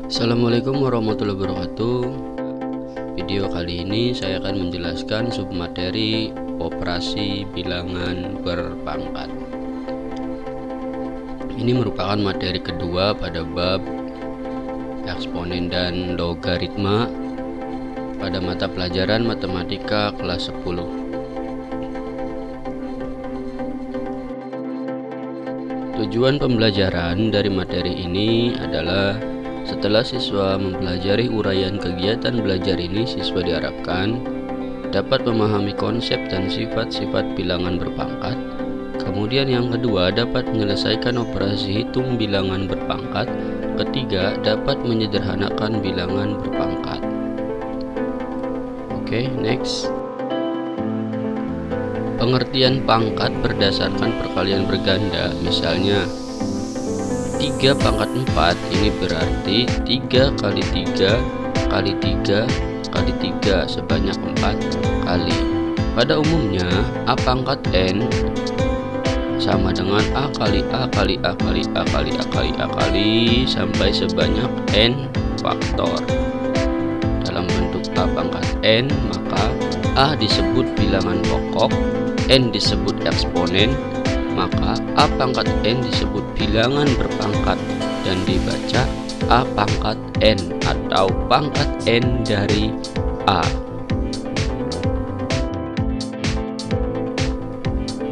Assalamualaikum warahmatullahi wabarakatuh. Video kali ini saya akan menjelaskan submateri operasi bilangan berpangkat. Ini merupakan materi kedua pada bab eksponen dan logaritma pada mata pelajaran matematika kelas 10. Tujuan pembelajaran dari materi ini adalah setelah siswa mempelajari uraian kegiatan belajar ini, siswa diharapkan dapat memahami konsep dan sifat-sifat bilangan berpangkat. Kemudian yang kedua, dapat menyelesaikan operasi hitung bilangan berpangkat. Ketiga, dapat menyederhanakan bilangan berpangkat. Oke, next. Pengertian pangkat berdasarkan perkalian berganda, misalnya 3 pangkat 4 ini berarti 3 kali 3 kali 3 kali 3 sebanyak 4 kali. Pada umumnya A pangkat N sama dengan A kali A kali A kali A kali A kali A kali sampai sebanyak N faktor. Dalam bentuk A pangkat N, maka A disebut bilangan pokok, N disebut eksponen, maka A pangkat N disebut bilangan berpangkat dan dibaca A pangkat N atau pangkat N dari A.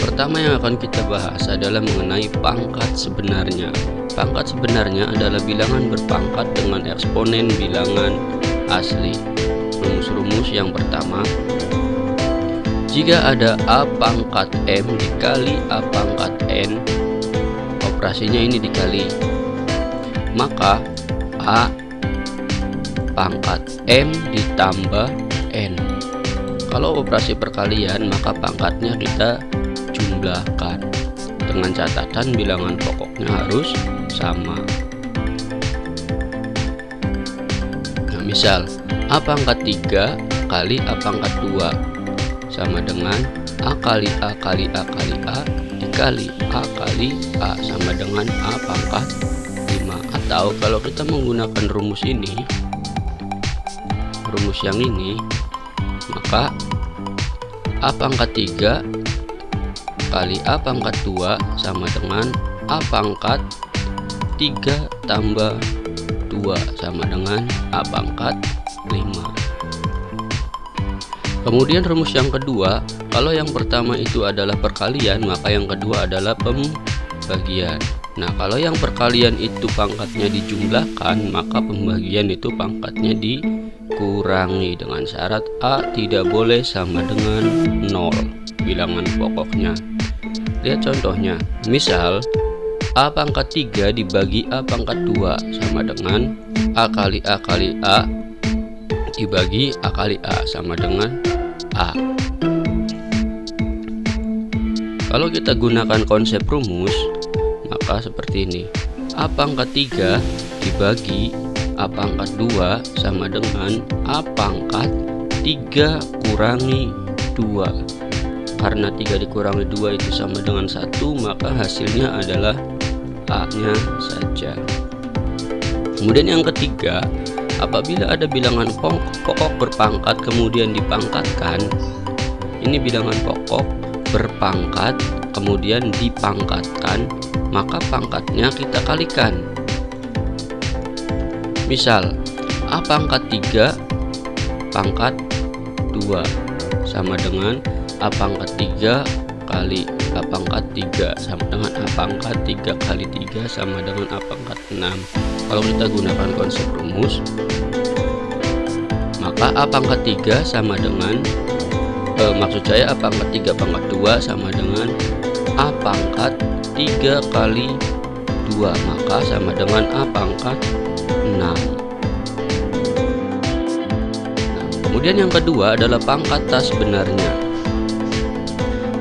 Pertama yang akan kita bahas adalah mengenai pangkat sebenarnya. Pangkat sebenarnya adalah bilangan berpangkat dengan eksponen bilangan asli. Rumus-rumus yang pertama, jika ada A pangkat M dikali A pangkat N, operasinya ini dikali, maka A pangkat M ditambah N. Kalau operasi perkalian, maka pangkatnya kita jumlahkan dengan catatan bilangan pokoknya harus sama. Nah, misal A pangkat 3 kali A pangkat 2 sama dengan A kali A kali A kali A dikali A kali A sama dengan A pangkat 5. Atau kalau kita menggunakan rumus ini, rumus yang ini, maka A pangkat 3 kali A pangkat 2 sama dengan A pangkat 3 tambah 2 sama dengan A pangkat 5. Kemudian rumus yang kedua, kalau yang pertama itu adalah perkalian, maka yang kedua adalah pembagian. Nah, kalau yang perkalian itu pangkatnya dijumlahkan, maka pembagian itu pangkatnya dikurangi dengan syarat A tidak boleh sama dengan 0 bilangan pokoknya. Lihat contohnya, misal A pangkat 3 dibagi A pangkat 2 sama dengan A kali A kali A dibagi A kali A sama dengan A. Kalau kita gunakan konsep rumus, maka seperti ini. A pangkat 3 dibagi A pangkat 2 sama dengan A pangkat 3 kurangi 2. Karena 3 dikurangi 2 itu sama dengan 1, maka hasilnya adalah A-nya saja. Kemudian yang ketiga, apabila ada bilangan pokok berpangkat kemudian dipangkatkan, ini bilangan pokok berpangkat kemudian dipangkatkan, maka pangkatnya kita kalikan. Misal A pangkat 3 pangkat 2 sama dengan A pangkat 3 kali A pangkat 3 sama dengan A pangkat 3 kali 3 sama dengan A pangkat 6. Kalau kita gunakan konsep rumus, maka A pangkat 3 sama dengan maksud saya A pangkat 3 pangkat 2 sama dengan A pangkat 3 kali 2, maka sama dengan A pangkat 6. Nah, kemudian yang kedua adalah pangkat tas sebenarnya.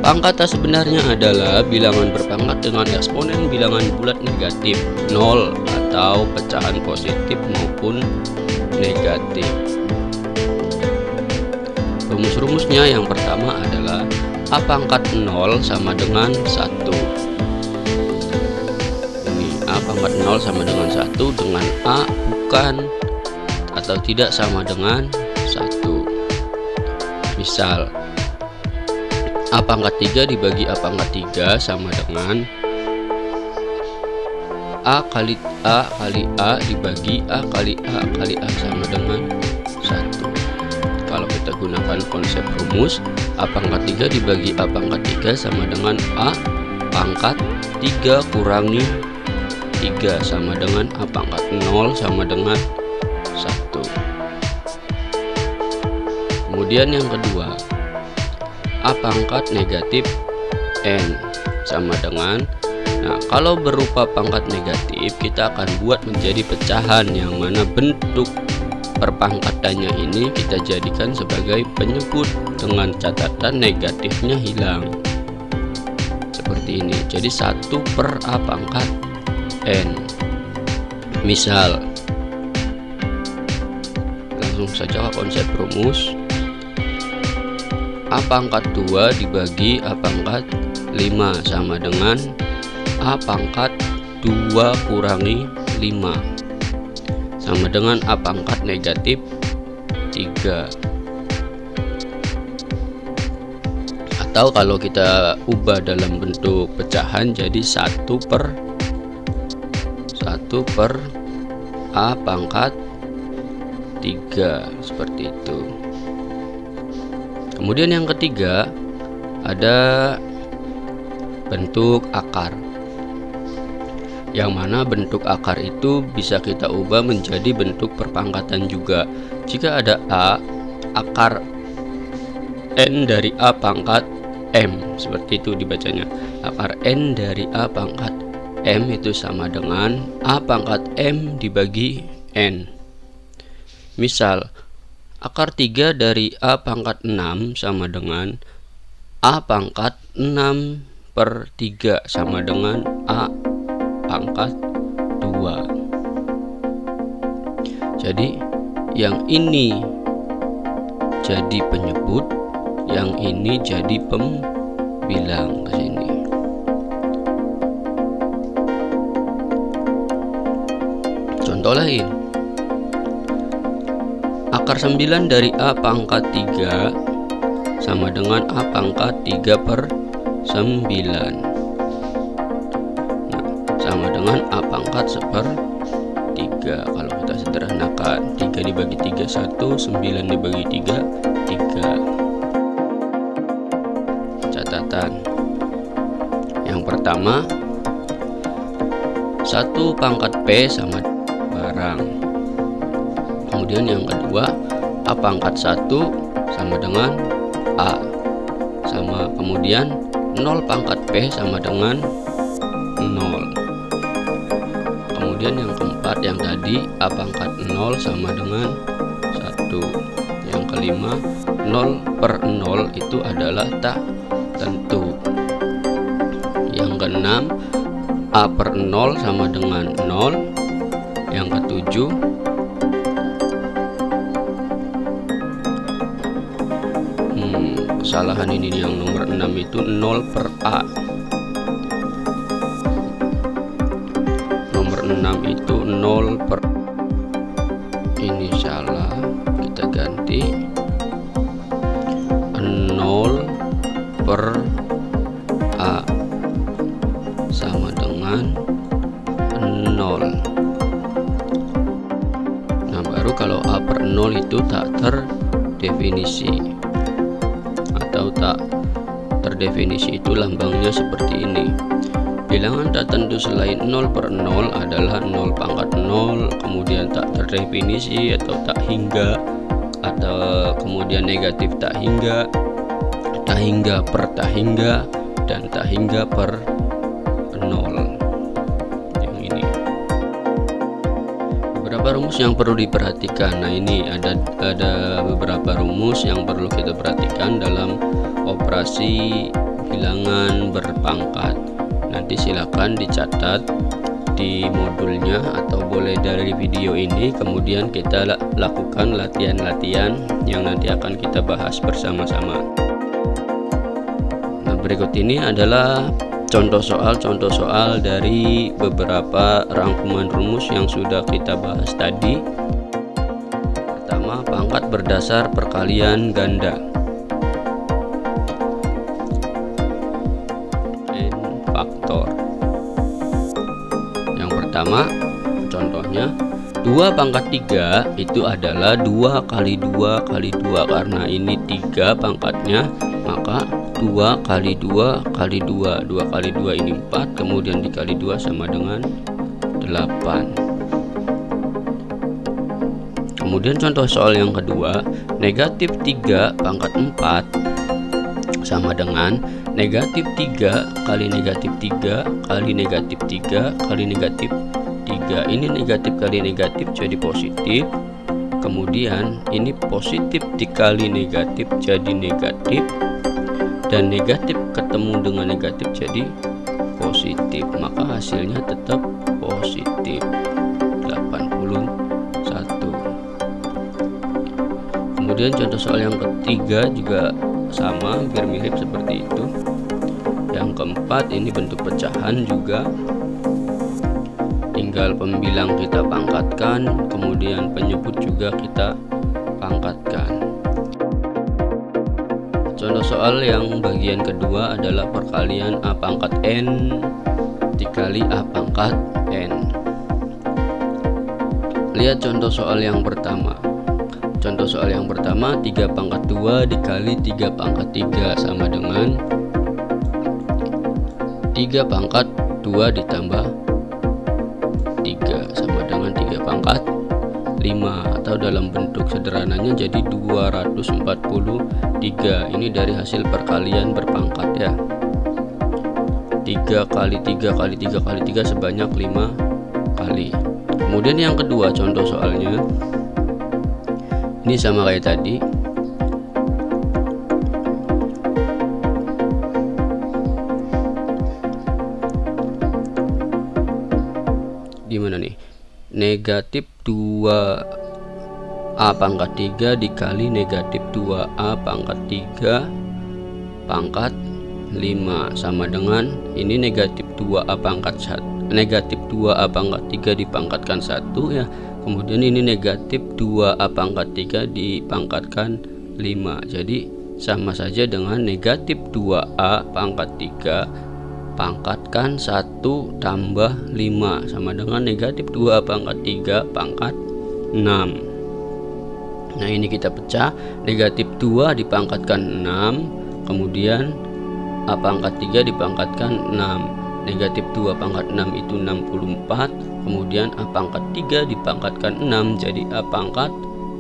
Pangkat tas sebenarnya adalah bilangan berpangkat dengan eksponen bilangan bulat negatif 0 atau pecahan positif maupun negatif. Rumus-rumusnya yang pertama adalah A pangkat 0 sama dengan 1. Ini A pangkat 0 sama dengan 1 dengan A bukan atau tidak sama dengan 1. Misal A pangkat 3 dibagi A pangkat 3 sama dengan A kali A kali A dibagi A kali A kali A sama dengan 1. Kalau kita gunakan konsep rumus, A pangkat 3 dibagi A pangkat 3 sama dengan A pangkat 3 kurangi 3 sama dengan A pangkat 0 sama dengan 1. Kemudian yang kedua, A pangkat negatif N sama dengan, nah kalau berupa pangkat negatif kita akan buat menjadi pecahan yang mana bentuk perpangkatannya ini kita jadikan sebagai penyebut dengan catatan negatifnya hilang seperti ini. Jadi 1 per A pangkat N. Misal langsung saja konsep rumus, A pangkat 2 dibagi A pangkat 5 sama dengan A pangkat 2 kurangi 5 sama dengan A pangkat negatif 3. Atau kalau kita ubah dalam bentuk pecahan jadi 1 per A pangkat 3 seperti itu. Kemudian yang ketiga ada bentuk akar, yang mana bentuk akar itu bisa kita ubah menjadi bentuk perpangkatan juga. Jika ada A, akar N dari A pangkat M, seperti itu dibacanya. Akar N dari A pangkat M itu sama dengan A pangkat M dibagi N. Misal akar 3 dari A pangkat 6 sama dengan A pangkat 6 per 3 sama dengan A pangkat 2. Jadi yang ini jadi penyebut, yang ini jadi pembilang ke sini. Contoh lain, akar 9 dari A pangkat 3 sama dengan A pangkat 3 per 9 sama dengan A pangkat 1/3. Kalau kita sederhanakan, 3 dibagi 3 1, 9 dibagi 3 3. Catatan yang pertama, 1 pangkat P sama barang. Kemudian yang kedua, A pangkat 1 sama dengan A sama, kemudian 0 pangkat P sama dengan 0. Kemudian yang keempat yang tadi A pangkat 0 sama dengan 1. Yang kelima 0 per 0 itu adalah tak tentu. Yang keenam A per 0 sama dengan 0. Yang ketujuh kesalahan ini yang nomor 6 itu 0 per A. Nomor 6 itu 0 per, ini salah, kita ganti 0 per A sama dengan 0. Nah baru kalau A per 0 itu tak terdefinisi atau tak terdefinisi, itu lambangnya seperti ini. Bilangan tak tentu selain 0 per 0 adalah 0 pangkat 0, kemudian tak terdefinisi atau tak hingga, atau kemudian negatif tak hingga per tak hingga, dan tak hingga per 0. Yang ini beberapa rumus yang perlu diperhatikan. Nah ini ada beberapa rumus yang perlu kita perhatikan dalam operasi bilangan berpangkat. Nanti silakan dicatat di modulnya atau boleh dari video ini, kemudian kita lakukan latihan-latihan yang nanti akan kita bahas bersama-sama. Nah berikut ini adalah contoh soal dari beberapa rangkuman rumus yang sudah kita bahas tadi. Pertama, pangkat berdasar perkalian ganda. N faktor. Yang pertama, contohnya 2 pangkat 3 itu adalah 2 kali 2 kali 2. Karena ini 3 pangkatnya, maka 2 kali 2 kali 2. 2 kali 2 ini 4, kemudian dikali 2 sama dengan 8. Kemudian contoh soal yang kedua, negatif 3 pangkat 4 sama dengan negatif 3 kali negatif 3 kali negatif 3 kali negatif 3. Ini negatif kali negatif jadi positif. Kemudian ini positif dikali negatif jadi negatif. Dan negatif ketemu dengan negatif jadi positif. Maka hasilnya tetap positif 81. Kemudian contoh soal yang ketiga juga sama, hampir mirip seperti itu. Yang keempat ini bentuk pecahan juga. Tinggal pembilang kita pangkatkan, kemudian penyebut juga kita pangkatkan. Contoh soal yang bagian kedua adalah perkalian A pangkat N dikali A pangkat N. Lihat contoh soal yang pertama. Contoh soal yang pertama, 3 pangkat 2 dikali 3 pangkat 3 sama dengan 3 pangkat 2 ditambah 3 sama dengan 3 pangkat 5, atau dalam bentuk sederhananya jadi 243. Ini dari hasil perkalian berpangkat ya. 3 kali 3 kali 3 kali 3 sebanyak 5 kali. Kemudian yang kedua contoh soalnya, ini sama kayak tadi. Gimana nih? Negatif 2A pangkat 3 dikali negatif 2A pangkat 3 pangkat 5 sama dengan ini negatif 2A pangkat 1, negatif 2A pangkat 3 dipangkatkan 1 ya. Kemudian ini negatif 2A pangkat 3 dipangkatkan 5. Jadi sama saja dengan negatif 2A pangkat 3 pangkatkan 1 tambah 5 sama dengan negatif 2 pangkat 3 pangkat 6. Nah ini kita pecah, negatif 2 dipangkatkan 6, kemudian A pangkat 3 dipangkatkan 6. Negatif 2 pangkat 6 itu 64, kemudian A pangkat 3 dipangkatkan 6 jadi A pangkat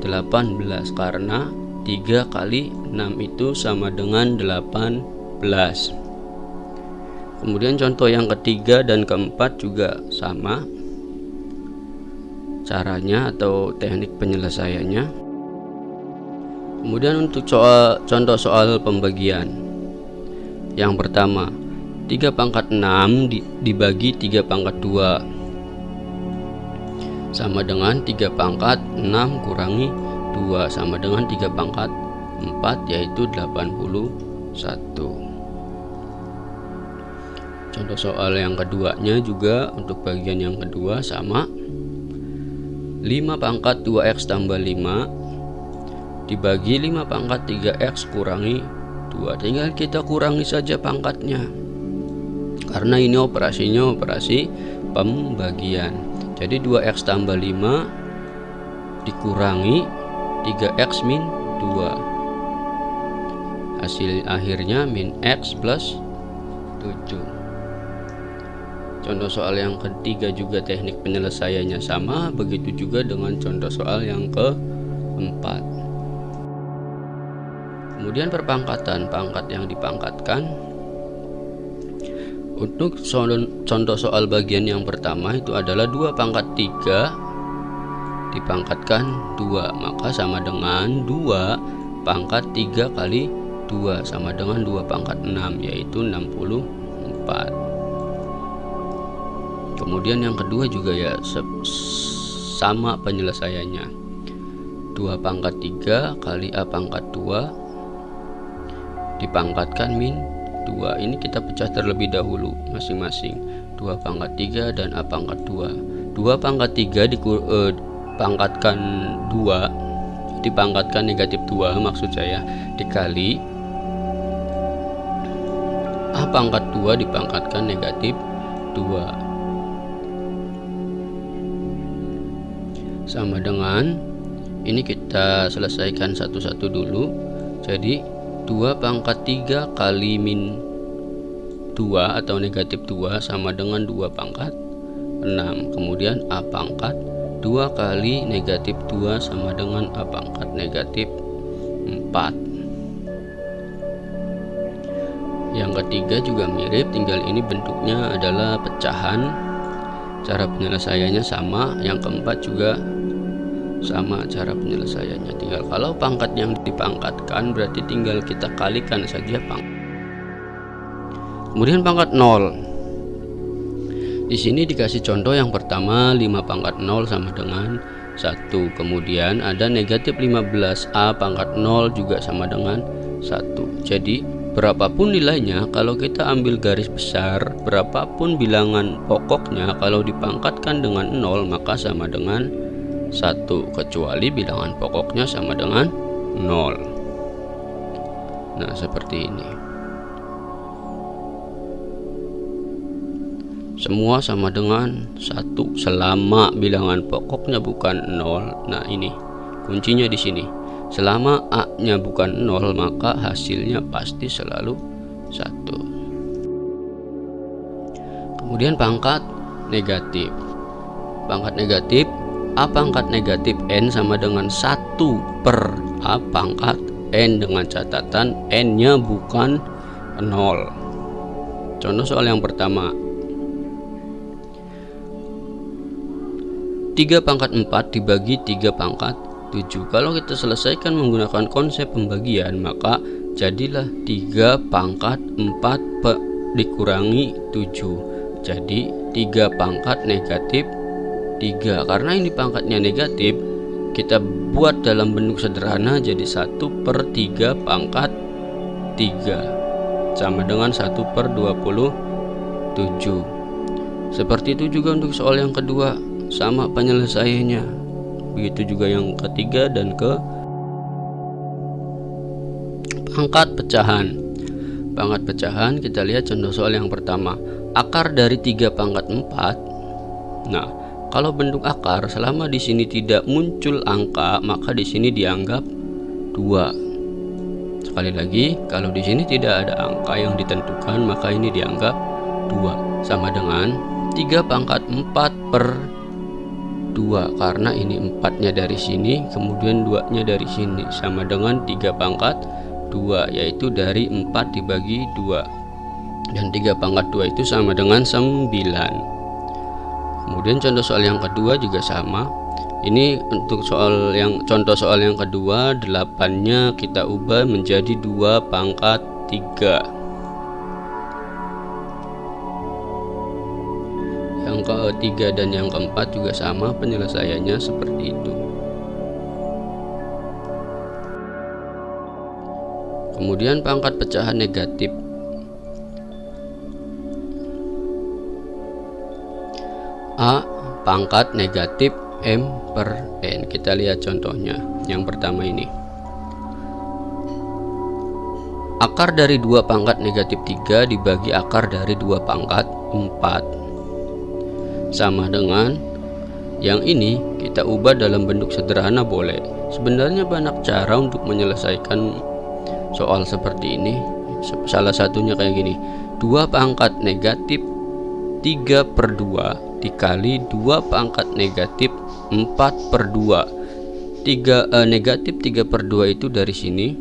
18, karena 3 kali 6 itu sama dengan 18. Kemudian contoh yang ketiga dan keempat juga sama caranya atau teknik penyelesaiannya. Kemudian untuk contoh soal pembagian. Yang pertama, 3 pangkat 6 dibagi 3 pangkat 2 sama dengan 3 pangkat 6 kurangi 2 sama dengan 3 pangkat 4 yaitu 81. Contoh soal yang keduanya juga untuk bagian yang kedua sama. 5 pangkat 2x tambah 5 dibagi 5 pangkat 3x kurangi 2. Tinggal kita kurangi saja pangkatnya, karena ini operasinya operasi pembagian. Jadi 2x tambah 5 dikurangi 3x min 2. Hasil akhirnya min x plus 7. Contoh soal yang ketiga juga teknik penyelesaiannya sama, begitu juga dengan contoh soal yang keempat. Kemudian perpangkatan, pangkat yang dipangkatkan. Untuk contoh soal bagian yang pertama itu adalah 2 pangkat 3 dipangkatkan 2, maka sama dengan 2 pangkat 3 kali 2 sama dengan 2 pangkat 6 yaitu 64. Kemudian yang kedua juga ya sama penyelesaiannya. 2 pangkat 3 kali A pangkat 2 dipangkatkan min 2. Ini kita pecah terlebih dahulu masing-masing. 2 pangkat 3 dan A pangkat 2. 2 pangkat 3 dipangkatkan 2, dipangkatkan negatif 2 maksud saya, dikali A pangkat 2 dipangkatkan negatif 2 sama dengan, ini kita selesaikan satu-satu dulu. Jadi 2 pangkat 3 kali min 2 atau negatif 2 sama dengan 2 pangkat 6. Kemudian A pangkat 2 kali negatif 2 sama dengan A pangkat negatif 4. Yang ketiga juga mirip, tinggal ini bentuknya adalah pecahan. Cara penyelesaiannya sama. Yang keempat juga sama cara penyelesaiannya. Tinggal kalau pangkat yang dipangkatkan berarti tinggal kita kalikan saja pangkat. Kemudian pangkat 0. Di sini dikasih contoh yang pertama 5 pangkat 0 sama dengan 1. Kemudian ada negatif 15, A pangkat 0 juga sama dengan 1. Jadi berapapun nilainya, kalau kita ambil garis besar, berapapun bilangan pokoknya, kalau dipangkatkan dengan 0 maka sama dengan 1, kecuali bilangan pokoknya sama dengan 0. Nah, seperti ini. Semua sama dengan 1 selama bilangan pokoknya bukan 0. Nah, ini kuncinya di sini. Selama A-nya bukan 0 maka hasilnya pasti selalu 1. Kemudian pangkat negatif. Pangkat negatif, A pangkat negatif N sama dengan 1 per A pangkat N dengan catatan N-nya bukan 0. Contoh soal yang pertama. 3 pangkat 4 dibagi 3 pangkat 7. Kalau kita selesaikan menggunakan konsep pembagian, maka jadilah 3 pangkat 4 dikurangi 7. Jadi 3 pangkat negatif 3. Karena ini pangkatnya negatif, kita buat dalam bentuk sederhana jadi 1 per 3 pangkat 3 sama dengan 1 per 27. Seperti itu juga untuk soal yang kedua, sama penyelesaiannya. Begitu juga yang ketiga dan ke pangkat pecahan. Pangkat pecahan kita lihat contoh soal yang pertama. Akar dari 3 pangkat 4. Nah, kalau bentuk akar selama di sini tidak muncul angka, maka di sini dianggap 2. Sekali lagi, kalau di sini tidak ada angka yang ditentukan, maka ini dianggap 2 sama dengan 3 pangkat 4 per 2, karena ini 4-nya dari sini, kemudian 2-nya dari sini, sama dengan 3 pangkat 2, yaitu dari 4 dibagi 2. Dan 3 pangkat 2 itu sama dengan 9. Kemudian contoh soal yang kedua juga sama. Ini untuk contoh soal yang kedua, 8-nya kita ubah menjadi 2 pangkat 3. Yang ketiga dan yang keempat juga sama penyelesaiannya seperti itu. Kemudian pangkat pecahan negatif. A pangkat negatif M per N. Kita lihat contohnya. Yang pertama ini. Akar dari 2 pangkat negatif 3 dibagi akar dari 2 pangkat 4. Sama dengan yang ini kita ubah dalam bentuk sederhana boleh. Sebenarnya banyak cara untuk menyelesaikan soal seperti ini. Salah satunya kayak gini. 2 pangkat negatif 3 per 2 dikali 2 pangkat negatif 4 per 2. Negatif 3 per 2 itu dari sini.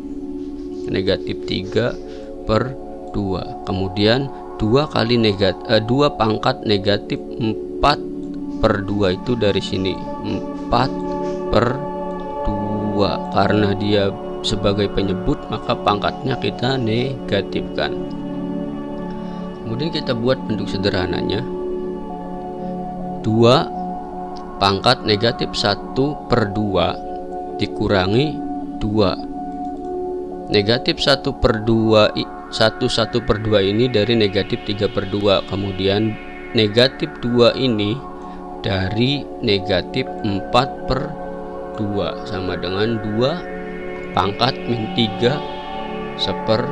Negatif 3 per 2. Kemudian 2 pangkat negatif 4 per 2 itu dari sini. 4 per 2. Karena dia sebagai penyebut maka pangkatnya kita negatifkan. Kemudian kita buat bentuk sederhananya. 2 pangkat negatif 1 per 2 dikurangi 2. Negatif 1 per 2 1 per 2 ini dari negatif 3 per 2. Kemudian negatif 2 ini dari negatif 4 per 2 sama dengan 2 pangkat min 3 seper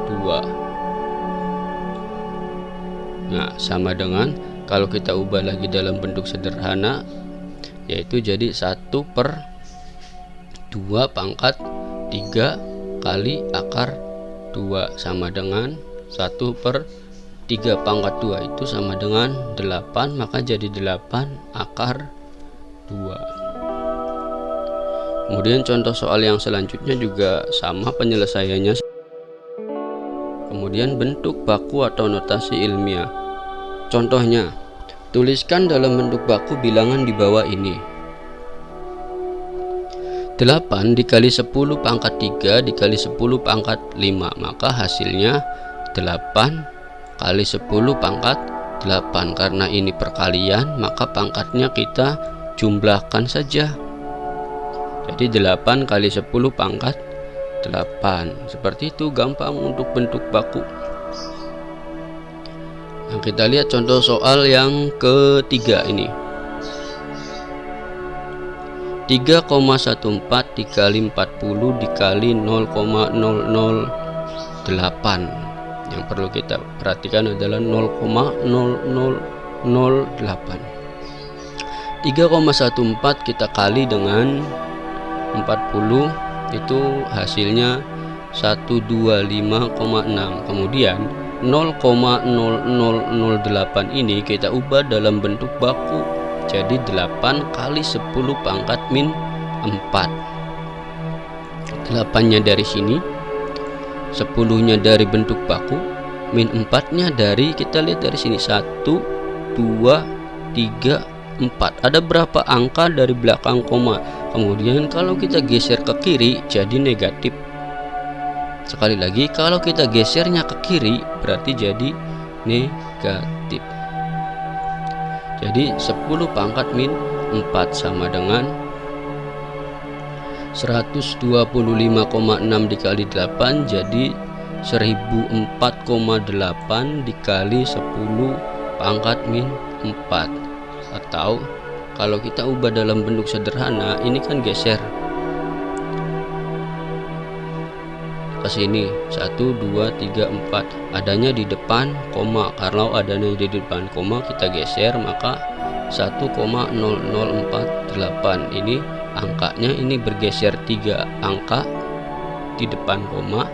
2. Nah, sama dengan kalau kita ubah lagi dalam bentuk sederhana, yaitu jadi 1 per 2 pangkat 3 kali akar 2 sama dengan 1 per 3 pangkat 2 itu sama dengan 8, maka jadi 8 akar 2. Kemudian contoh soal yang selanjutnya juga sama penyelesaiannya. Kemudian bentuk baku atau notasi ilmiah. Contohnya, tuliskan dalam bentuk baku bilangan di bawah ini. 8 dikali 10 pangkat 3 dikali 10 pangkat 5, maka hasilnya 8 kali 10 pangkat 8. Karena ini perkalian, maka pangkatnya kita jumlahkan saja. Jadi 8 kali 10 pangkat 8. Seperti itu, gampang untuk bentuk baku. Nah, kita lihat contoh soal yang ketiga ini. 3,14 dikali 40 dikali 0,008. Yang perlu kita perhatikan adalah 0,0008. 3,14 kita kali dengan 40, itu hasilnya 125,6. Kemudian 0,0008 ini kita ubah dalam bentuk baku, jadi 8 kali 10 pangkat min 4. 8-nya dari sini, 10-nya dari bentuk baku, min 4-nya dari, kita lihat dari sini, 1, 2, 3, 4. Ada berapa angka dari belakang koma. Kemudian kalau kita geser ke kiri jadi negatif. Sekali lagi, kalau kita gesernya ke kiri berarti jadi negatif. Jadi 10 pangkat min 4 sama dengan 125,6 dikali 8, jadi 1004,8 dikali 10 pangkat min 4. Atau kalau kita ubah dalam bentuk sederhana, ini kan geser ke sini, 1, 2, 3, 4, adanya di depan koma. Kalau adanya di depan koma kita geser, maka 1,0048. Ini angkanya ini bergeser 3 angka di depan koma,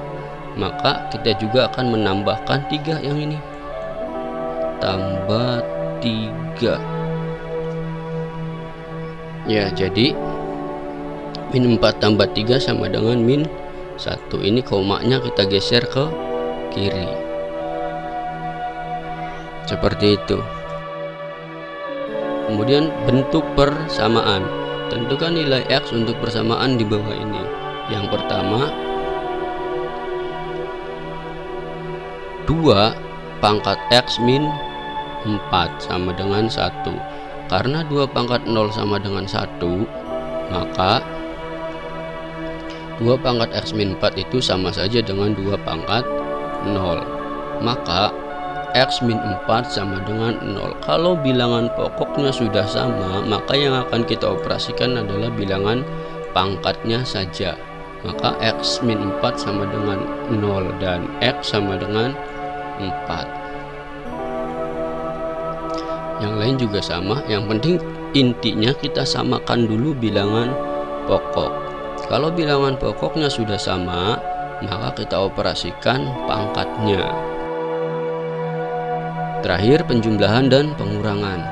maka kita juga akan menambahkan 3 yang ini, tambah 3. Ya, jadi min 4 tambah 3 sama dengan min 1. Ini komanya kita geser ke kiri. Seperti itu. Kemudian bentuk persamaan. Tentukan nilai X untuk persamaan di bawah ini. Yang pertama, 2 pangkat X min 4 sama dengan 1. Karena 2 pangkat 0 sama dengan 1, maka 2 pangkat X min 4 itu sama saja dengan 2 pangkat 0. Maka X min 4 sama dengan 0. Kalau bilangan pokoknya sudah sama, maka yang akan kita operasikan adalah bilangan pangkatnya saja. Maka X min 4 sama dengan 0 dan X sama dengan 4. Yang lain juga sama, yang penting intinya kita samakan dulu bilangan pokok. Kalau bilangan pokoknya sudah sama, maka kita operasikan pangkatnya. Terakhir, penjumlahan dan pengurangan.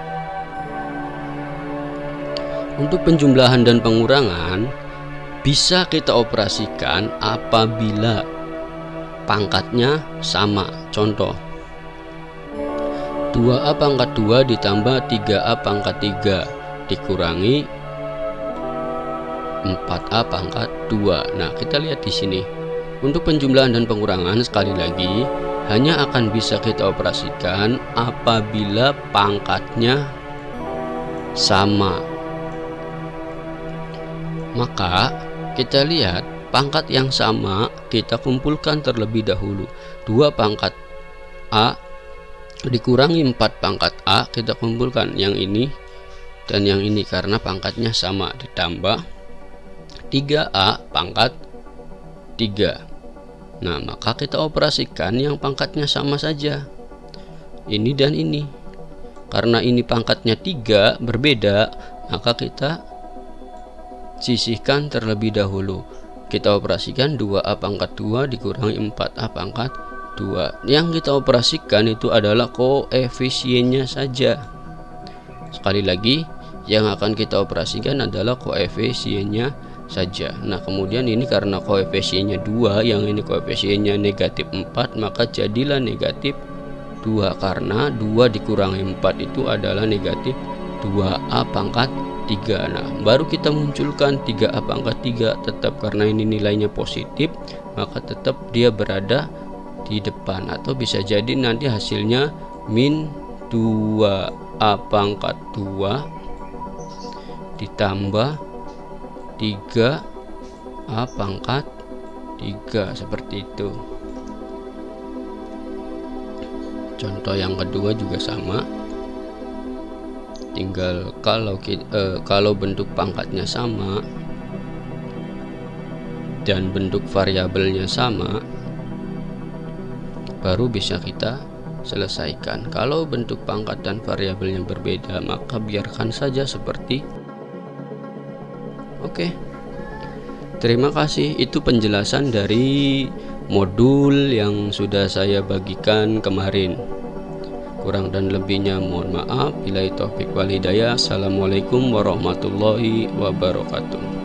Untuk penjumlahan dan pengurangan bisa kita operasikan apabila pangkatnya sama. Contoh, 2A pangkat 2 ditambah 3A pangkat 3 dikurangi 4A pangkat 2. Nah, kita lihat di sini. Untuk penjumlahan dan pengurangan, sekali lagi, hanya akan bisa kita operasikan apabila pangkatnya sama. Maka kita lihat pangkat yang sama kita kumpulkan terlebih dahulu. 2 pangkat A dikurangi 4 pangkat A, kita kumpulkan yang ini dan yang ini karena pangkatnya sama, ditambah 3A pangkat 3. Nah, maka kita operasikan yang pangkatnya sama saja, ini dan ini. Karena ini pangkatnya 3 berbeda, maka kita sisihkan terlebih dahulu. Kita operasikan 2A pangkat 2 dikurangi 4A pangkat 2. Yang kita operasikan itu adalah koefisiennya saja. Sekali lagi, yang akan kita operasikan adalah koefisiennya saja. Nah, kemudian ini karena koefisiennya 2, yang ini koefisiennya negatif 4, maka jadilah negatif 2, karena 2 dikurangi 4 itu adalah negatif 2A pangkat 3. Nah, baru kita munculkan 3A pangkat 3, tetap karena ini nilainya positif, maka tetap dia berada di depan, atau bisa jadi nanti hasilnya min 2A pangkat 2 ditambah 3A pangkat 3, seperti itu. Contoh yang kedua juga sama, tinggal kalau bentuk pangkatnya sama dan bentuk variabelnya sama, baru bisa kita selesaikan. Kalau bentuk pangkat dan variabelnya berbeda, maka biarkan saja seperti oke. Terima kasih, itu penjelasan dari modul yang sudah saya bagikan kemarin. Kurang dan lebihnya mohon maaf. Billahi taufik wal hidayah. Assalamualaikum warahmatullahi wabarakatuh.